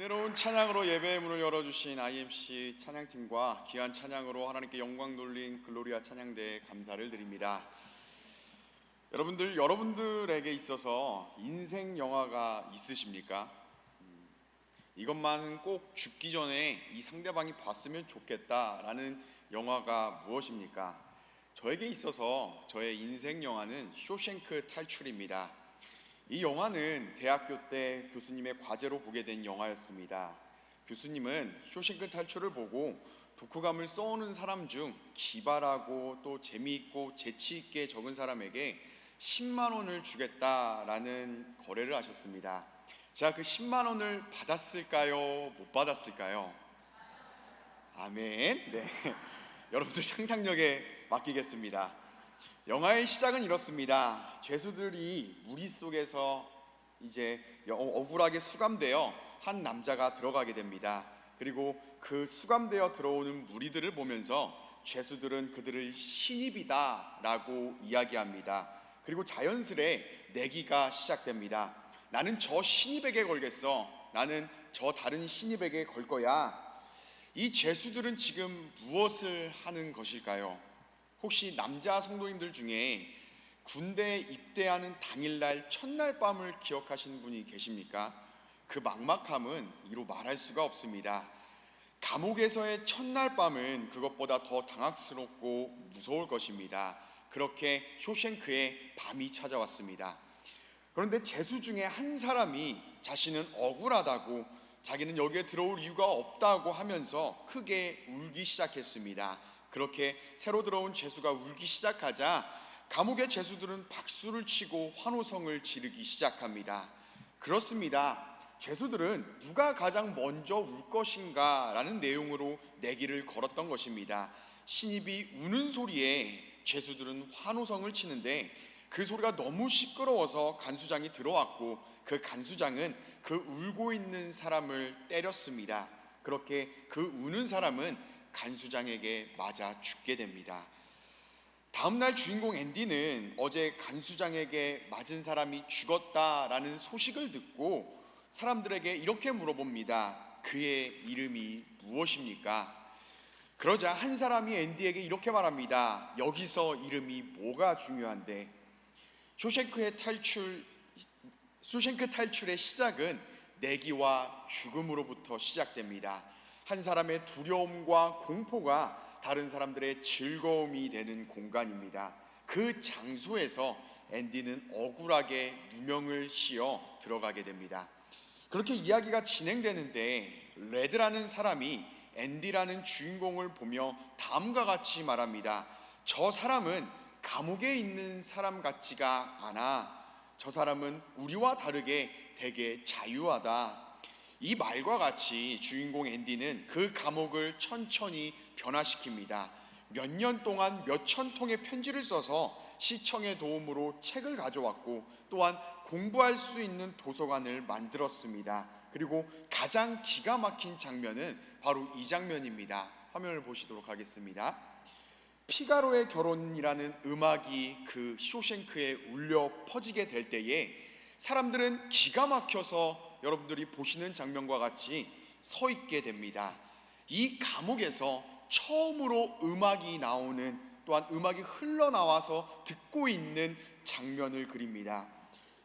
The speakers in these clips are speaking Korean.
은혜로운 찬양으로 예배의 문을 열어주신 IMC 찬양팀과 귀한 찬양으로 하나님께 영광 돌린 글로리아 찬양대에 감사를 드립니다. 여러분들에게 있어서 인생 영화가 있으십니까? 이것만은 꼭 죽기 전에 이 상대방이 봤으면 좋겠다라는 영화가 무엇입니까? 저에게 있어서 저의 인생 영화는 쇼생크 탈출입니다. 이 영화는 대학교 때 교수님의 과제로 보게 된 영화였습니다. 교수님은 쇼생크 탈출을 보고 독후감을 써오는 사람 중 기발하고 또 재미있고 재치있게 적은 사람에게 10만 원을 주겠다라는 거래를 하셨습니다. 제가 그 10만 원을 받았을까요? 못 받았을까요? 아멘. 네. 여러분들 상상력에 맡기겠습니다. 영화의 시작은 이렇습니다. 죄수들이 무리 속에서 이제 억울하게 수감되어 한 남자가 들어가게 됩니다. 그리고 그 수감되어 들어오는 무리들을 보면서 죄수들은 그들을 신입이다 라고 이야기합니다. 그리고 자연스레 내기가 시작됩니다. 나는 저 신입에게 걸겠어. 나는 저 다른 신입에게 걸 거야. 이 죄수들은 지금 무엇을 하는 것일까요? 혹시 남자 성도님들 중에 군대에 입대하는 당일날 첫날 밤을 기억하시는 분이 계십니까? 그 막막함은 이루 말할 수가 없습니다. 감옥에서의 첫날 밤은 그것보다 더 당황스럽고 무서울 것입니다. 그렇게 쇼생크의 밤이 찾아왔습니다. 그런데 죄수 중에 한 사람이 자신은 억울하다고, 자기는 여기에 들어올 이유가 없다고 하면서 크게 울기 시작했습니다. 그렇게 새로 들어온 죄수가 울기 시작하자 감옥의 죄수들은 박수를 치고 환호성을 지르기 시작합니다. 그렇습니다. 죄수들은 누가 가장 먼저 울 것인가 라는 내용으로 내기를 걸었던 것입니다. 신입이 우는 소리에 죄수들은 환호성을 치는데 그 소리가 너무 시끄러워서 간수장이 들어왔고 그 간수장은 그 울고 있는 사람을 때렸습니다. 그렇게 그 우는 사람은 간수장에게 맞아 죽게 됩니다. 다음날 주인공 앤디는 어제 간수장에게 맞은 사람이 죽었다라는 소식을 듣고 사람들에게 이렇게 물어봅니다. 그의 이름이 무엇입니까? 그러자 한 사람이 앤디에게 이렇게 말합니다. 여기서 이름이 뭐가 중요한데? 쇼생크 탈출의 시작은 내기와 죽음으로부터 시작됩니다. 한 사람의 두려움과 공포가 다른 사람들의 즐거움이 되는 공간입니다. 그 장소에서 앤디는 억울하게 누명을 씌어 들어가게 됩니다. 그렇게 이야기가 진행되는데 레드라는 사람이 앤디라는 주인공을 보며 다음과 같이 말합니다. 저 사람은 감옥에 있는 사람 같지가 않아. 저 사람은 우리와 다르게 되게 자유하다. 이 말과 같이 주인공 앤디는 그 감옥을 천천히 변화시킵니다. 몇 년 동안 몇천 통의 편지를 써서 시청의 도움으로 책을 가져왔고 또한 공부할 수 있는 도서관을 만들었습니다. 그리고 가장 기가 막힌 장면은 바로 이 장면입니다. 화면을 보시도록 하겠습니다. 피가로의 결혼이라는 음악이 그 쇼생크에 울려 퍼지게 될 때에 사람들은 기가 막혀서 여러분들이 보시는 장면과 같이 서 있게 됩니다. 이 감옥에서 처음으로 음악이 나오는, 또한 음악이 흘러나와서 듣고 있는 장면을 그립니다.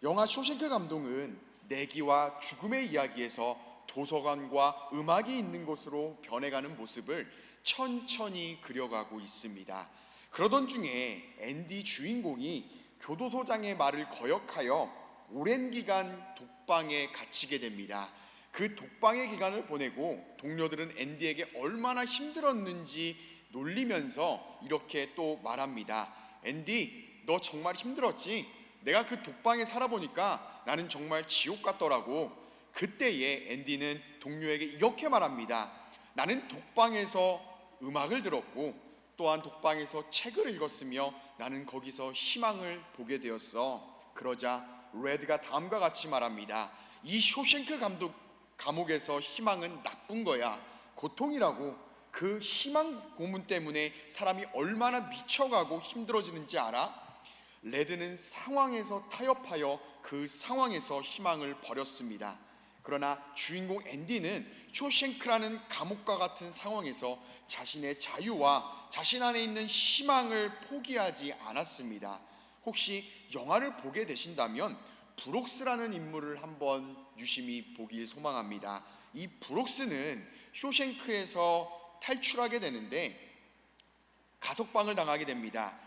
영화 쇼생크 감독은 내기와 죽음의 이야기에서 도서관과 음악이 있는 곳으로 변해가는 모습을 천천히 그려가고 있습니다. 그러던 중에 앤디 주인공이 교도소장의 말을 거역하여 오랜 기간 독방에 갇히게 됩니다. 그 독방의 기간을 보내고 동료들은 앤디에게 얼마나 힘들었는지 놀리면서 이렇게 또 말합니다. 앤디, 너 정말 힘들었지? 내가 그 독방에 살아보니까 나는 정말 지옥 같더라고. 그때에 앤디는 동료에게 이렇게 말합니다. 나는 독방에서 음악을 들었고 또한 독방에서 책을 읽었으며 나는 거기서 희망을 보게 되었어. 그러자 레드가 다음과 같이 말합니다. 이 쇼생크 감옥에서 희망은 나쁜 거야. 고통이라고. 그 희망 고문 때문에 사람이 얼마나 미쳐가고 힘들어지는지 알아? 레드는 상황에서 타협하여 그 상황에서 희망을 버렸습니다. 그러나 주인공 앤디는 쇼생크라는 감옥과 같은 상황에서 자신의 자유와 자신 안에 있는 희망을 포기하지 않았습니다. 혹시 영화를 보게 되신다면 브록스라는 인물을 한번 유심히 보길 소망합니다. 이 브록스는 쇼생크에서 탈출하게 되는데 가석방을 당하게 됩니다.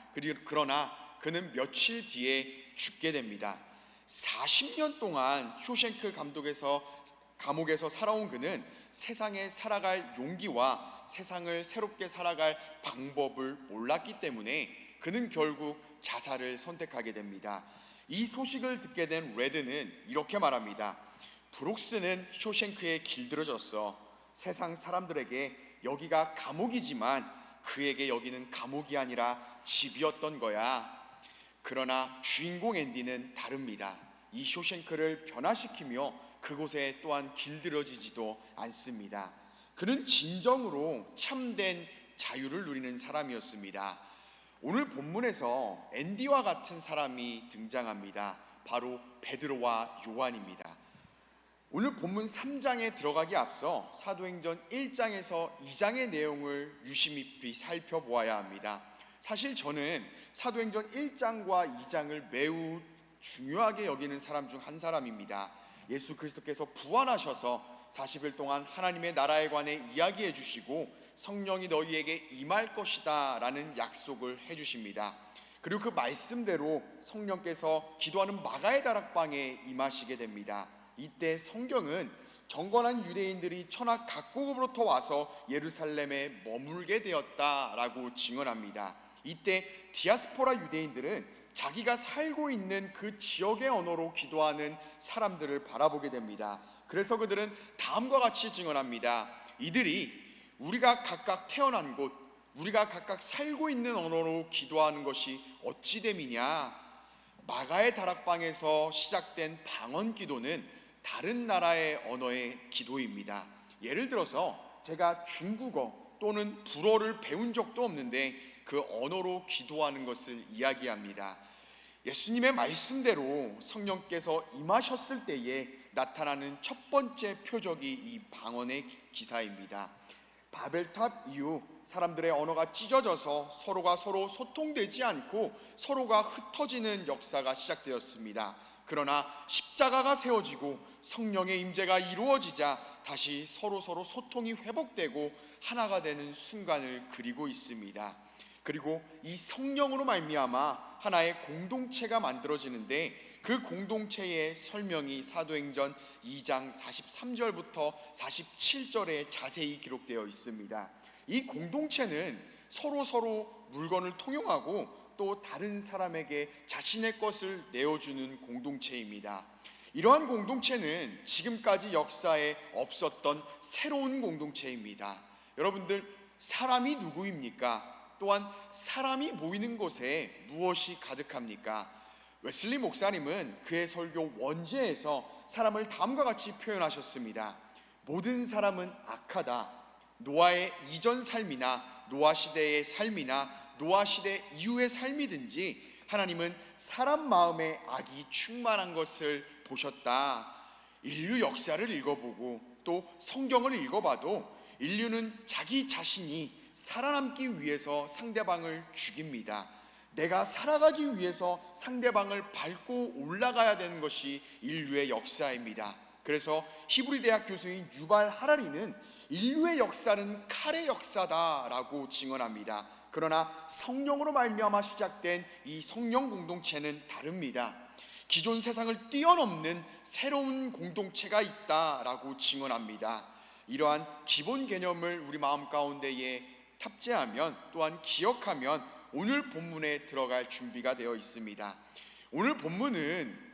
그러나 그는 며칠 뒤에 죽게 됩니다. 40년 동안 쇼생크 감옥에서 살아온 그는 세상에 살아갈 용기와 세상을 새롭게 살아갈 방법을 몰랐기 때문에 그는 결국 자살을 선택하게 됩니다. 이 소식을 듣게 된 레드는 이렇게 말합니다. 브록스는 쇼생크에 길들여졌어. 세상 사람들에게 여기가 감옥이지만 그에게 여기는 감옥이 아니라 집이었던 거야. 그러나 주인공 앤디는 다릅니다. 이 쇼생크를 변화시키며 그곳에 또한 길들여지지도 않습니다. 그는 진정으로 참된 자유를 누리는 사람이었습니다. 오늘 본문에서 앤디와 같은 사람이 등장합니다. 바로 베드로와 요한입니다. 오늘 본문 3장에 들어가기 앞서 사도행전 1장에서 2장의 내용을 유심히 살펴보아야 합니다. 사실 저는 사도행전 1장과 2장을 매우 중요하게 여기는 사람 중 한 사람입니다. 예수 그리스도께서 부활하셔서 40일 동안 하나님의 나라에 관해 이야기해 주시고 성령이 너희에게 임할 것이다 라는 약속을 해 주십니다. 그리고 그 말씀대로 성령께서 기도하는 마가의 다락방에 임하시게 됩니다. 이때 성경은 경건한 유대인들이 천하 각국으로부터 와서 예루살렘에 머물게 되었다라고 증언합니다. 이때 디아스포라 유대인들은 자기가 살고 있는 그 지역의 언어로 기도하는 사람들을 바라보게 됩니다. 그래서 그들은 다음과 같이 증언합니다. 이들이 우리가 각각 태어난 곳, 우리가 각각 살고 있는 언어로 기도하는 것이 어찌 됨이냐. 마가의 다락방에서 시작된 방언 기도는 다른 나라의 언어의 기도입니다. 예를 들어서 제가 중국어 또는 불어를 배운 적도 없는데 그 언어로 기도하는 것을 이야기합니다. 예수님의 말씀대로 성령께서 임하셨을 때에 나타나는 첫 번째 표적이 이 방언의 기사입니다. 바벨탑 이후 사람들의 언어가 찢어져서 서로가 서로 소통되지 않고 서로가 흩어지는 역사가 시작되었습니다. 그러나 십자가가 세워지고 성령의 임재가 이루어지자 다시 서로 소통이 회복되고 하나가 되는 순간을 그리고 있습니다. 그리고 이 성령으로 말미암아 하나의 공동체가 만들어지는데 그 공동체의 설명이 사도행전 2장 43절부터 47절에 자세히 기록되어 있습니다. 이 공동체는 서로 물건을 통용하고 또 다른 사람에게 자신의 것을 내어주는 공동체입니다. 이러한 공동체는 지금까지 역사에 없었던 새로운 공동체입니다. 여러분들, 사람이 누구입니까? 또한 사람이 모이는 곳에 무엇이 가득합니까? 웨슬리 목사님은 그의 설교 원제에서 사람을 다음과 같이 표현하셨습니다. 모든 사람은 악하다. 노아의 이전 삶이나 노아 시대의 삶이나 노아 시대 이후의 삶이든지 하나님은 사람 마음에 악이 충만한 것을 보셨다. 인류 역사를 읽어보고 또 성경을 읽어봐도 인류는 자기 자신이 살아남기 위해서 상대방을 죽입니다. 내가 살아가기 위해서 상대방을 밟고 올라가야 되는 것이 인류의 역사입니다. 그래서 히브리 대학 교수인 유발 하라리는 인류의 역사는 칼의 역사다라고 증언합니다. 그러나 성령으로 말미암아 시작된 이 성령 공동체는 다릅니다. 기존 세상을 뛰어넘는 새로운 공동체가 있다라고 증언합니다. 이러한 기본 개념을 우리 마음 가운데에 탑재하면 또한 기억하면 오늘 본문에 들어갈 준비가 되어 있습니다. 오늘 본문은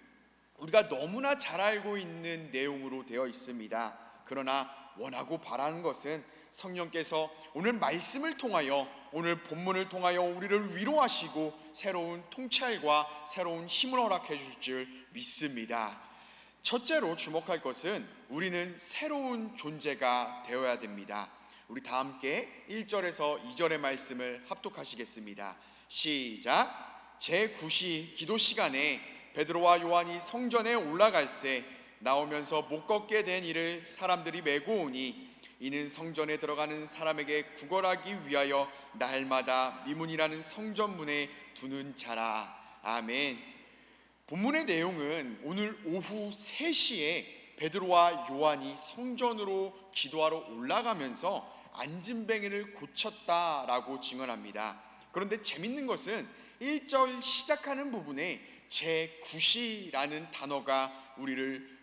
우리가 너무나 잘 알고 있는 내용으로 되어 있습니다. 그러나 원하고 바라는 것은 성령께서 오늘 말씀을 통하여 오늘 본문을 통하여 우리를 위로하시고 새로운 통찰과 새로운 힘을 허락해 주실 줄 믿습니다. 첫째로 주목할 것은 우리는 새로운 존재가 되어야 됩니다. 우리 다 함께 1절에서 2절의 말씀을 합독하시겠습니다. 시작. 제9시 기도 시간에 베드로와 요한이 성전에 올라갈새 나오면서 못 걷게 된 이를 사람들이 메고 오니 이는 성전에 들어가는 사람에게 구걸하기 위하여 날마다 미문이라는 성전문에 두는 자라. 아멘. 본문의 내용은 오늘 오후 3시에 베드로와 요한이 성전으로 기도하러 올라가면서 안진뱅이를 고쳤다라고 증언합니다. 그런데 재밌는 것은 1절 시작하는 부분에 제9시라는 단어가 우리를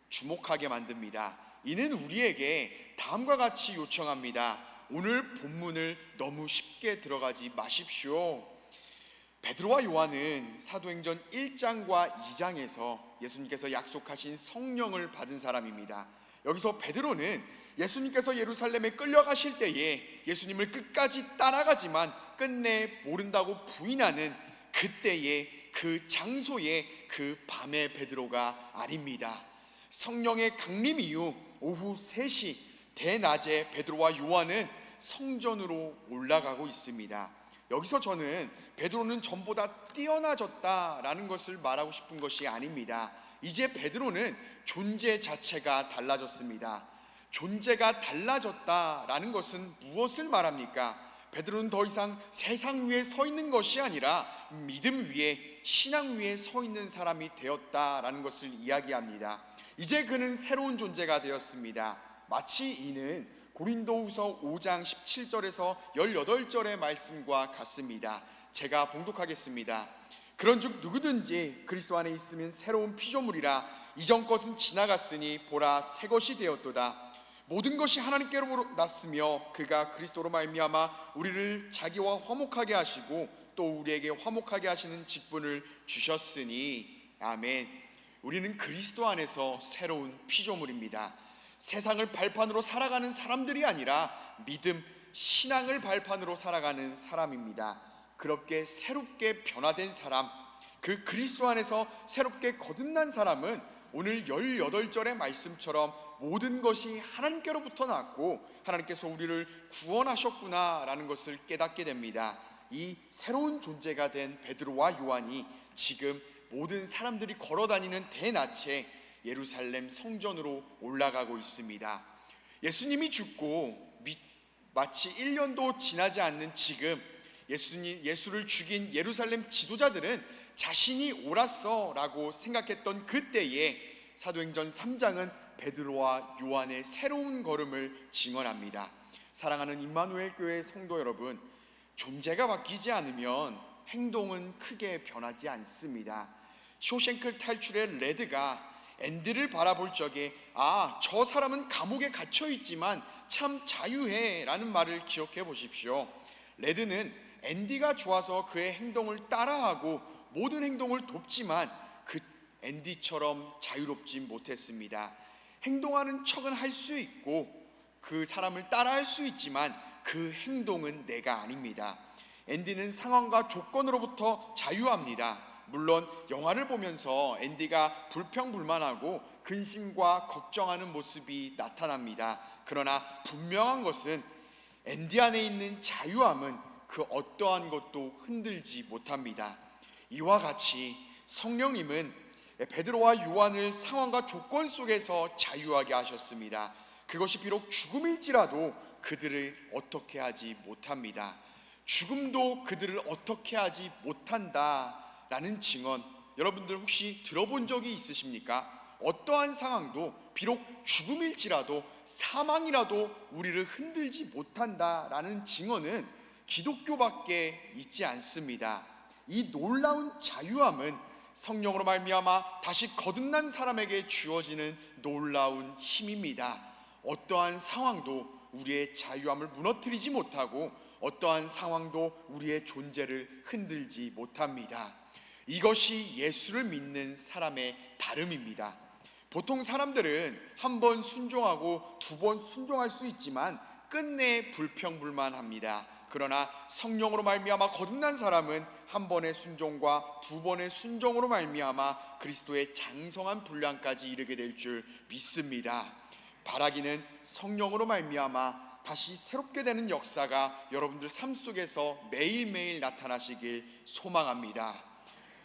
주목하게 만듭니다. 이는 우리에게 다음과 같이 요청합니다. 오늘 본문을 너무 쉽게 들어가지 마십시오. 베드로와 요한은 사도행전 1장과 2장에서 예수님께서 약속하신 성령을 받은 사람입니다. 여기서 베드로는 예수님께서 예루살렘에 끌려가실 때에 예수님을 끝까지 따라가지만 끝내 모른다고 부인하는 그때의 그 장소의 그 밤의 베드로가 아닙니다. 성령의 강림 이후 오후 3시 대낮에 베드로와 요한은 성전으로 올라가고 있습니다. 여기서 저는 베드로는 전보다 뛰어나졌다라는 것을 말하고 싶은 것이 아닙니다. 이제 베드로는 존재 자체가 달라졌습니다. 존재가 달라졌다라는 것은 무엇을 말합니까? 베드로는 더 이상 세상 위에 서 있는 것이 아니라 믿음 위에, 신앙 위에 서 있는 사람이 되었다라는 것을 이야기합니다. 이제 그는 새로운 존재가 되었습니다. 마치 이는 고린도후서 5장 17절에서 18절의 말씀과 같습니다. 제가 봉독하겠습니다. 그런즉 누구든지 그리스도 안에 있으면 새로운 피조물이라 이전 것은 지나갔으니 보라 새 것이 되었도다. 모든 것이 하나님께로 났으며 그가 그리스도로 말미암아 우리를 자기와 화목하게 하시고 또 우리에게 화목하게 하시는 직분을 주셨으니. 아멘. 우리는 그리스도 안에서 새로운 피조물입니다. 세상을 발판으로 살아가는 사람들이 아니라 믿음, 신앙을 발판으로 살아가는 사람입니다. 그렇게 새롭게 변화된 사람, 그 그리스도 안에서 새롭게 거듭난 사람은 오늘 18절의 말씀처럼 모든 것이 하나님께로부터 났고 하나님께서 우리를 구원하셨구나라는 것을 깨닫게 됩니다. 이 새로운 존재가 된 베드로와 요한이 지금 모든 사람들이 걸어다니는 대낮에 예루살렘 성전으로 올라가고 있습니다. 예수님이 죽고 마치 1년도 지나지 않는 지금 예수를 죽인 예루살렘 지도자들은 자신이 옳았어 라고 생각했던 그때에 사도행전 3장은 베드로와 요한의 새로운 걸음을 증언합니다. 사랑하는 임마누엘 교회 성도 여러분, 존재가 바뀌지 않으면 행동은 크게 변하지 않습니다. 쇼생크 탈출의 레드가 앤디를 바라볼 적에 저 사람은 감옥에 갇혀있지만 참 자유해 라는 말을 기억해 보십시오. 레드는 앤디가 좋아서 그의 행동을 따라하고 모든 행동을 돕지만 그 앤디처럼 자유롭지 못했습니다. 행동하는 척은 할 수 있고 그 사람을 따라할 수 있지만 그 행동은 내가 아닙니다. 앤디는 상황과 조건으로부터 자유합니다. 물론 영화를 보면서 앤디가 불평불만하고 근심과 걱정하는 모습이 나타납니다. 그러나 분명한 것은 앤디 안에 있는 자유함은 그 어떠한 것도 흔들지 못합니다. 이와 같이 성령님은 베드로와 요한을 상황과 조건 속에서 자유하게 하셨습니다. 그것이 비록 죽음일지라도 그들을 어떻게 하지 못합니다. 죽음도 그들을 어떻게 하지 못한다라는 증언, 여러분들 혹시 들어본 적이 있으십니까? 어떠한 상황도 비록 죽음일지라도 사망이라도 우리를 흔들지 못한다라는 증언은 기독교밖에 있지 않습니다. 이 놀라운 자유함은 성령으로 말미암아 다시 거듭난 사람에게 주어지는 놀라운 힘입니다. 어떠한 상황도 우리의 자유함을 무너뜨리지 못하고 어떠한 상황도 우리의 존재를 흔들지 못합니다. 이것이 예수를 믿는 사람의 다름입니다. 보통 사람들은 한 번 순종하고 두 번 순종할 수 있지만 끝내 불평불만합니다. 그러나 성령으로 말미암아 거듭난 사람은 한 번의 순종과 두 번의 순종으로 말미암아 그리스도의 장성한 분량까지 이르게 될 줄 믿습니다. 바라기는 성령으로 말미암아 다시 새롭게 되는 역사가 여러분들 삶 속에서 매일매일 나타나시길 소망합니다.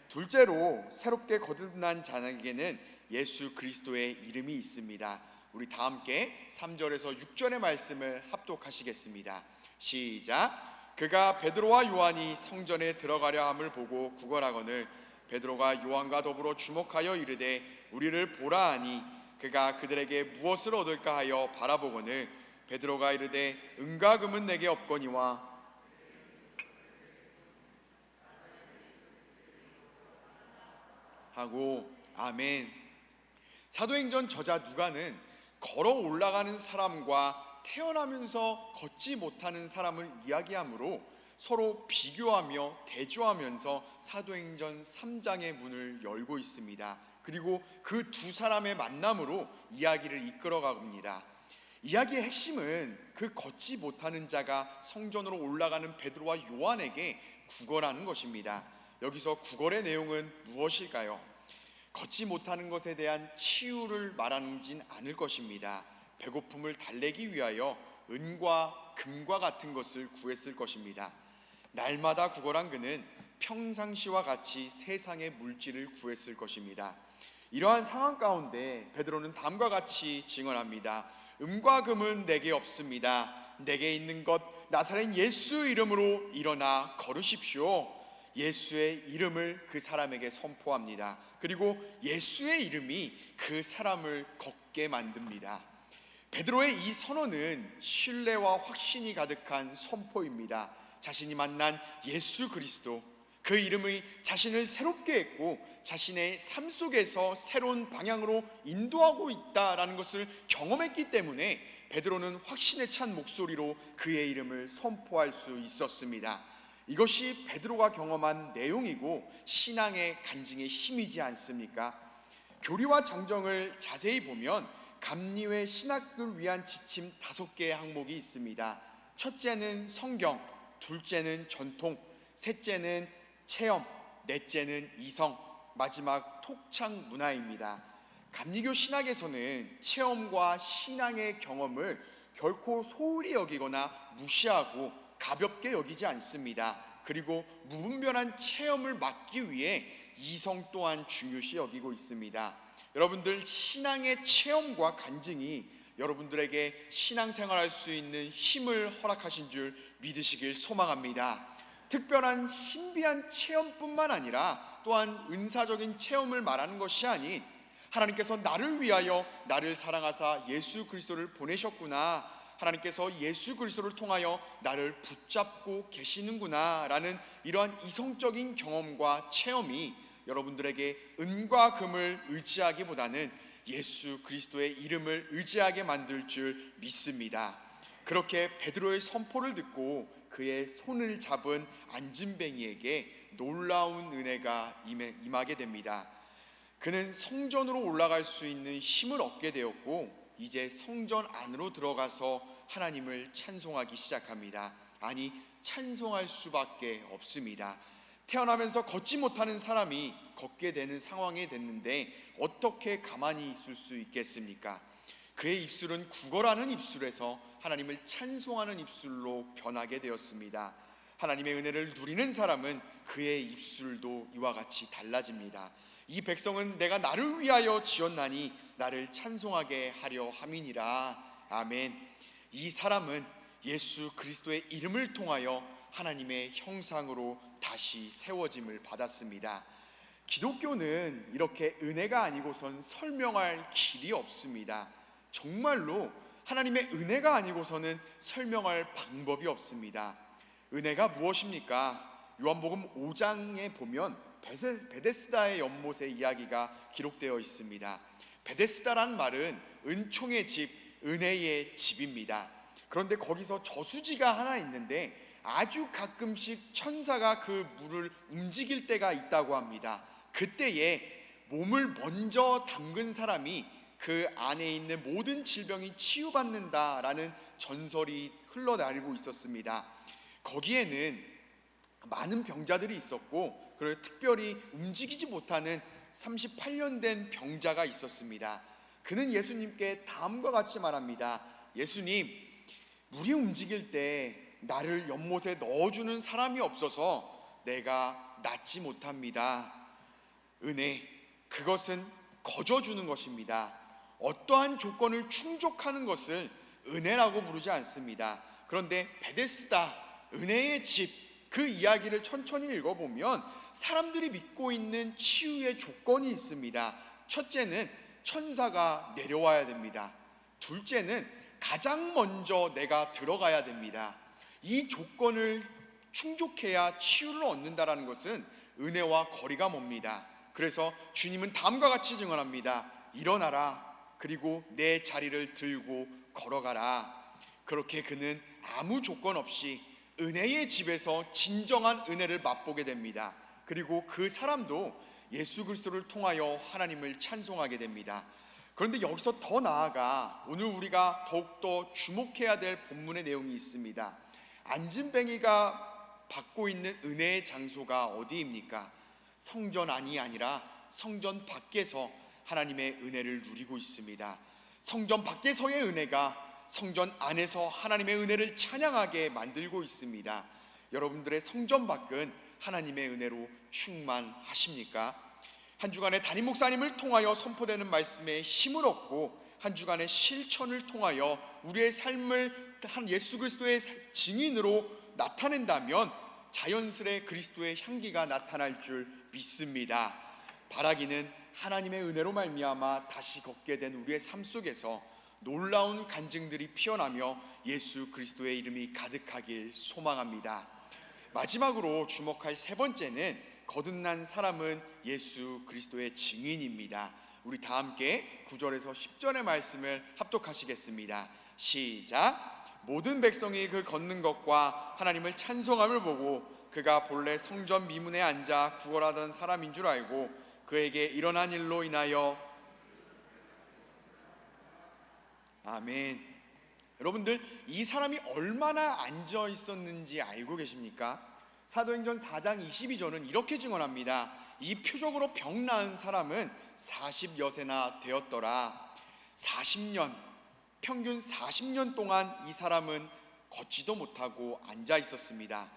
둘째로 새롭게 거듭난 자에게는 예수 그리스도의 이름이 있습니다. 우리 다 함께 3절에서 6절의 말씀을 합독하시겠습니다. 시작. 그가 베드로와 요한이 성전에 들어가려 함을 보고 구걸하거늘 베드로가 요한과 더불어 주목하여 이르되 우리를 보라 하니 그가 그들에게 무엇을 얻을까 하여 바라보거늘 베드로가 이르되 은과 금은 내게 없거니와 하고 아멘. 사도행전 저자 누가는 걸어 올라가는 사람과 태어나면서 걷지 못하는 사람을 이야기하므로 서로 비교하며 대조하면서 사도행전 3장의 문을 열고 있습니다. 그리고 그 두 사람의 만남으로 이야기를 이끌어 갑니다. 이야기의 핵심은 그 걷지 못하는 자가 성전으로 올라가는 베드로와 요한에게 구걸하는 것입니다. 여기서 구걸의 내용은 무엇일까요? 걷지 못하는 것에 대한 치유를 말하진 않을 것입니다. 배고픔을 달래기 위하여 은과 금과 같은 것을 구했을 것입니다. 날마다 구걸한 그는 평상시와 같이 세상의 물질을 구했을 것입니다. 이러한 상황 가운데 베드로는 다음과 같이 증언합니다. 은과 금은 내게 없습니다. 내게 있는 것 나사렛 예수 이름으로 일어나 걸으십시오. 예수의 이름을 그 사람에게 선포합니다. 그리고 예수의 이름이 그 사람을 걷게 만듭니다. 베드로의 이 선언은 신뢰와 확신이 가득한 선포입니다. 자신이 만난 예수 그리스도, 그 이름이 자신을 새롭게 했고 자신의 삶 속에서 새로운 방향으로 인도하고 있다라는 것을 경험했기 때문에 베드로는 확신에 찬 목소리로 그의 이름을 선포할 수 있었습니다. 이것이 베드로가 경험한 내용이고 신앙의 간증의 힘이지 않습니까? 교리와 장정을 자세히 보면 감리회 신학을 위한 지침 5개의 항목이 있습니다. 첫째는 성경, 둘째는 전통, 셋째는 체험, 넷째는 이성, 마지막 톡창 문화입니다. 감리교 신학에서는 체험과 신앙의 경험을 결코 소홀히 여기거나 무시하고 가볍게 여기지 않습니다. 그리고 무분별한 체험을 막기 위해 이성 또한 중요시 여기고 있습니다. 여러분들, 신앙의 체험과 간증이 여러분들에게 신앙생활할 수 있는 힘을 허락하신 줄 믿으시길 소망합니다. 특별한 신비한 체험뿐만 아니라 또한 은사적인 체험을 말하는 것이 아닌 하나님께서 나를 위하여 나를 사랑하사 예수 그리스도를 보내셨구나, 하나님께서 예수 그리스도를 통하여 나를 붙잡고 계시는구나 라는 이러한 이성적인 경험과 체험이 여러분들에게 은과 금을 의지하기보다는 예수 그리스도의 이름을 의지하게 만들 줄 믿습니다. 그렇게 베드로의 선포를 듣고 그의 손을 잡은 안진뱅이에게 놀라운 은혜가 임하게 됩니다. 그는 성전으로 올라갈 수 있는 힘을 얻게 되었고 이제 성전 안으로 들어가서 하나님을 찬송하기 시작합니다. 아니, 찬송할 수밖에 없습니다. 태어나면서 걷지 못하는 사람이 걷게 되는 상황이 됐는데 어떻게 가만히 있을 수 있겠습니까? 그의 입술은 구걸하는 입술에서 하나님을 찬송하는 입술로 변하게 되었습니다. 하나님의 은혜를 누리는 사람은 그의 입술도 이와 같이 달라집니다. 이 백성은 내가 나를 위하여 지었나니 나를 찬송하게 하려 함이니라. 아멘. 이 사람은 예수 그리스도의 이름을 통하여 하나님의 형상으로 다시 세워짐을 받았습니다. 기독교는 이렇게 은혜가 아니고선 설명할 길이 없습니다. 정말로 하나님의 은혜가 아니고서는 설명할 방법이 없습니다. 은혜가 무엇입니까? 요한복음 5장에 보면 베데스다의 연못의 이야기가 기록되어 있습니다. 베데스다란 말은 은총의 집, 은혜의 집입니다. 그런데 거기서 저수지가 하나 있는데 아주 가끔씩 천사가 그 물을 움직일 때가 있다고 합니다. 그때에 몸을 먼저 담근 사람이 그 안에 있는 모든 질병이 치유받는다라는 전설이 흘러다니고 있었습니다. 거기에는 많은 병자들이 있었고, 그리고 특별히 움직이지 못하는 38년 된 병자가 있었습니다. 그는 예수님께 다음과 같이 말합니다. 예수님, 물이 움직일 때 나를 연못에 넣어주는 사람이 없어서 내가 낫지 못합니다. 은혜, 그것은 거저주는 것입니다. 어떠한 조건을 충족하는 것을 은혜라고 부르지 않습니다. 그런데 베데스다, 은혜의 집, 그 이야기를 천천히 읽어보면 사람들이 믿고 있는 치유의 조건이 있습니다. 첫째는 천사가 내려와야 됩니다. 둘째는 가장 먼저 내가 들어가야 됩니다. 이 조건을 충족해야 치유를 얻는다라는 것은 은혜와 거리가 멉니다. 그래서 주님은 다음과 같이 증언합니다. 일어나라, 그리고 내 자리를 들고 걸어가라. 그렇게 그는 아무 조건 없이 은혜의 집에서 진정한 은혜를 맛보게 됩니다. 그리고 그 사람도 예수 그리스도를 통하여 하나님을 찬송하게 됩니다. 그런데 여기서 더 나아가 오늘 우리가 더욱더 주목해야 될 본문의 내용이 있습니다. 안진뱅이가 받고 있는 은혜의 장소가 어디입니까? 성전 안이 아니라 성전 밖에서 하나님의 은혜를 누리고 있습니다. 성전 밖에서의 은혜가 성전 안에서 하나님의 은혜를 찬양하게 만들고 있습니다. 여러분들의 성전 밖은 하나님의 은혜로 충만하십니까? 한 주간의 담임 목사님을 통하여 선포되는 말씀에 힘을 얻고 한 주간의 실천을 통하여 우리의 삶을 한 예수 그리스도의 증인으로 나타낸다면 자연스레 그리스도의 향기가 나타날 줄 믿습니다. 바라기는 하나님의 은혜로 말미암아 다시 걷게 된 우리의 삶 속에서 놀라운 간증들이 피어나며 예수 그리스도의 이름이 가득하길 소망합니다. 마지막으로 주목할 세 번째는 거듭난 사람은 예수 그리스도의 증인입니다. 우리 다 함께 9절에서 10절의 말씀을 합독하시겠습니다. 시작. 모든 백성이 그 걷는 것과 하나님을 찬송함을 보고 그가 본래 성전 미문에 앉아 구걸하던 사람인 줄 알고 그에게 일어난 일로 인하여 아멘. 여러분들, 이 사람이 얼마나 앉아 있었는지 알고 계십니까? 사도행전 4장 22절은 이렇게 증언합니다. 이 표적으로 병 나은 사람은 40여세나 되었더라. 40년, 평균 40년 동안 이 사람은 걷지도 못하고 앉아 있었습니다.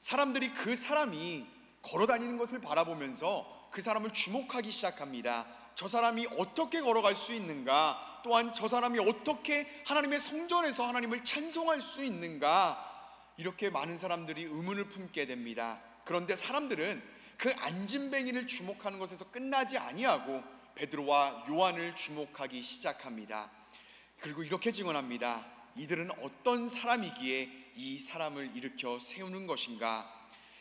사람들이 그 사람이 걸어다니는 것을 바라보면서 그 사람을 주목하기 시작합니다. 저 사람이 어떻게 걸어갈 수 있는가? 또한 저 사람이 어떻게 하나님의 성전에서 하나님을 찬송할 수 있는가? 이렇게 많은 사람들이 의문을 품게 됩니다. 그런데 사람들은 그 안진뱅이를 주목하는 것에서 끝나지 아니하고 베드로와 요한을 주목하기 시작합니다. 그리고 이렇게 증언합니다. 이들은 어떤 사람이기에 이 사람을 일으켜 세우는 것인가?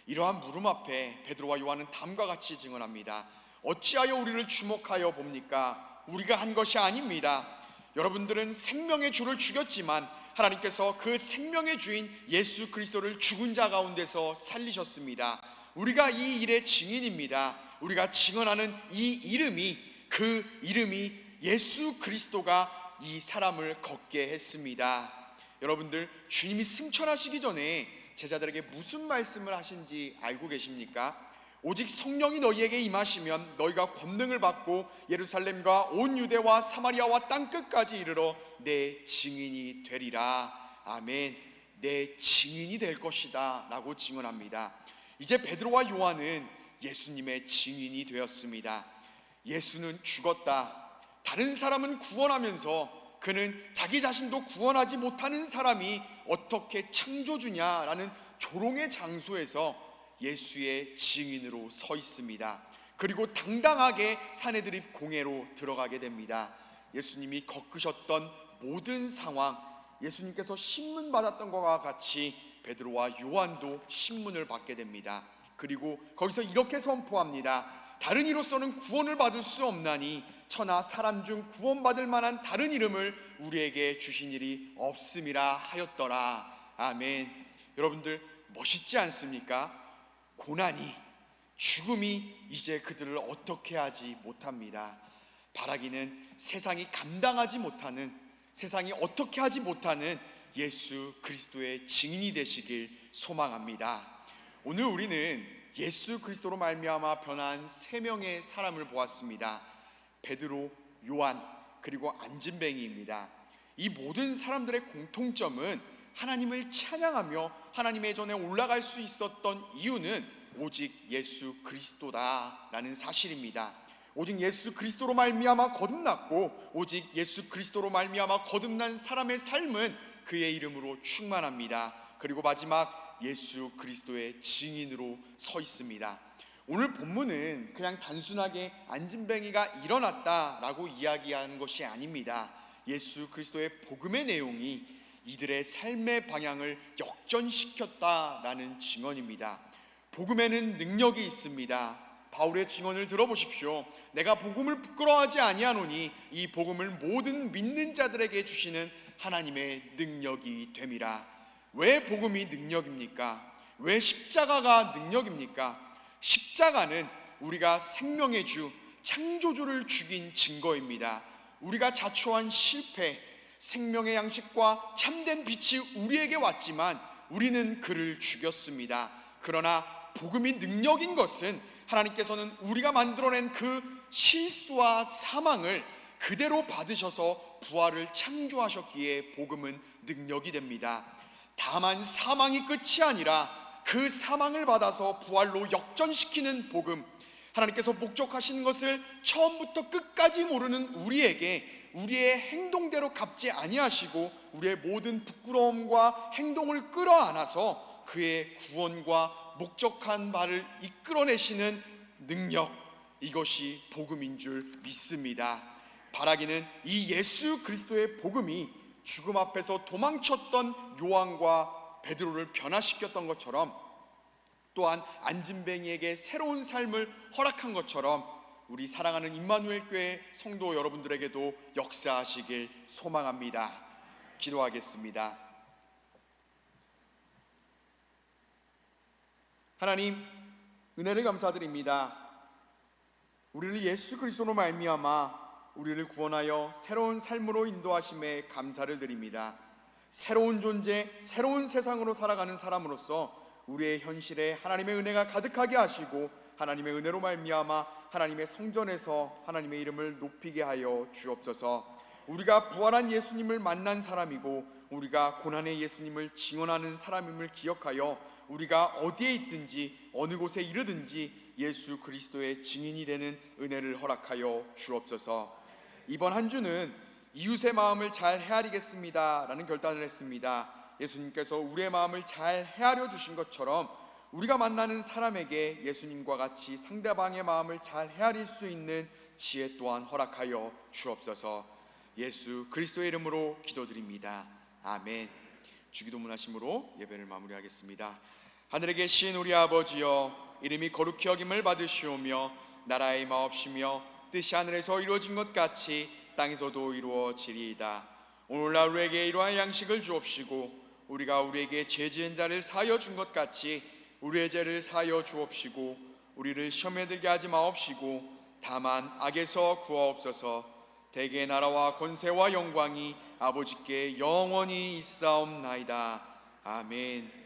이러한 물음 앞에 베드로와 요한은 다음과 같이 증언합니다. 어찌하여 우리를 주목하여 봅니까? 우리가 한 것이 아닙니다. 여러분들은 생명의 주를 죽였지만 하나님께서 그 생명의 주인 예수 그리스도를 죽은 자 가운데서 살리셨습니다. 우리가 이 일의 증인입니다. 우리가 증언하는 이 이름이, 그 이름이 예수 그리스도가 이 사람을 걷게 했습니다. 여러분들, 주님이 승천하시기 전에 제자들에게 무슨 말씀을 하신지 알고 계십니까? 오직 성령이 너희에게 임하시면 너희가 권능을 받고 예루살렘과 온 유대와 사마리아와 땅끝까지 이르러 내 증인이 되리라. 아멘. 내 증인이 될 것이다 라고 증언합니다. 이제 베드로와 요한은 예수님의 증인이 되었습니다. 예수는 죽었다. 다른 사람은 구원하면서 그는 자기 자신도 구원하지 못하는 사람이 어떻게 창조주냐라는 조롱의 장소에서 예수의 증인으로 서 있습니다. 그리고 당당하게 사내들입 공회로 들어가게 됩니다. 예수님이 겪으셨던 모든 상황, 예수님께서 신문 받았던 것과 같이 베드로와 요한도 신문을 받게 됩니다. 그리고 거기서 이렇게 선포합니다. 다른 이로서는 구원을 받을 수 없나니 천하 사람 중 구원받을 만한 다른 이름을 우리에게 주신 일이 없음이라 하였더라. 아멘. 여러분들, 멋있지 않습니까? 고난이, 죽음이 이제 그들을 어떻게 하지 못합니다. 바라기는 세상이 감당하지 못하는, 세상이 어떻게 하지 못하는 예수 그리스도의 증인이 되시길 소망합니다. 오늘 우리는 예수 그리스도로 말미암아 변한 세 명의 사람을 보았습니다. 베드로, 요한, 그리고 안진뱅이입니다. 이 모든 사람들의 공통점은 하나님을 찬양하며 하나님의 전에 올라갈 수 있었던 이유는 오직 예수 그리스도다라는 사실입니다. 오직 예수 그리스도로 말미암아 거듭났고 오직 예수 그리스도로 말미암아 거듭난 사람의 삶은 그의 이름으로 충만합니다. 그리고 마지막 예수 그리스도의 증인으로 서 있습니다. 오늘 본문은 그냥 단순하게 안진뱅이가 일어났다라고 이야기하는 것이 아닙니다. 예수 그리스도의 복음의 내용이 이들의 삶의 방향을 역전시켰다라는 증언입니다. 복음에는 능력이 있습니다. 바울의 증언을 들어보십시오. 내가 복음을 부끄러워하지 아니하노니 이 복음을 모든 믿는 자들에게 주시는 하나님의 능력이 됨이라. 왜 복음이 능력입니까? 왜 십자가가 능력입니까? 십자가는 우리가 생명의 주, 창조주를 죽인 증거입니다. 우리가 자초한 실패, 생명의 양식과 참된 빛이 우리에게 왔지만 우리는 그를 죽였습니다. 그러나 복음이 능력인 것은 하나님께서는 우리가 만들어낸 그 실수와 사망을 그대로 받으셔서 부활을 창조하셨기에 복음은 능력이 됩니다. 다만 사망이 끝이 아니라 그 사망을 받아서 부활로 역전시키는 복음, 하나님께서 목적하시는 것을 처음부터 끝까지 모르는 우리에게 우리의 행동대로 갚지 아니하시고 우리의 모든 부끄러움과 행동을 끌어안아서 그의 구원과 목적한 바를 이끌어내시는 능력, 이것이 복음인 줄 믿습니다. 바라기는 이 예수 그리스도의 복음이 죽음 앞에서 도망쳤던 요한과 베드로를 변화시켰던 것처럼 또한 안진뱅이에게 새로운 삶을 허락한 것처럼 우리 사랑하는 임마누엘 교회 성도 여러분들에게도 역사하시길 소망합니다. 기도하겠습니다. 하나님, 은혜를 감사드립니다. 우리를 예수 그리스도로 말미암아 우리를 구원하여 새로운 삶으로 인도하심에 감사를 드립니다. 새로운 존재, 새로운 세상으로 살아가는 사람으로서 우리의 현실에 하나님의 은혜가 가득하게 하시고 하나님의 은혜로 말미암아 하나님의 성전에서 하나님의 이름을 높이게 하여 주옵소서. 우리가 부활한 예수님을 만난 사람이고 우리가 고난의 예수님을 증언하는 사람임을 기억하여 우리가 어디에 있든지 어느 곳에 이르든지 예수 그리스도의 증인이 되는 은혜를 허락하여 주옵소서. 이번 한 주는 이웃의 마음을 잘 헤아리겠습니다 라는 결단을 했습니다. 예수님께서 우리의 마음을 잘 헤아려 주신 것처럼 우리가 만나는 사람에게 예수님과 같이 상대방의 마음을 잘 헤아릴 수 있는 지혜 또한 허락하여 주옵소서. 예수 그리스도의 이름으로 기도드립니다. 아멘. 주기도문 하심으로 예배를 마무리하겠습니다. 하늘에 계신 우리 아버지여, 이름이 거룩히 여김을 받으시오며 나라의 마옵시며 뜻이 하늘에서 이루어진 것 같이 땅에서도 이루어지리이다. 오늘날 우리에게 이러한 양식을 주옵시고 우리가 우리에게 죄 지은 자를 사하여 준 것 같이 우리의 죄를 사하여 주옵시고 우리를 시험에 들게 하지 마옵시고 다만 악에서 구하옵소서. 대개의 나라와 권세와 영광이 아버지께 영원히 있사옵나이다. 아멘.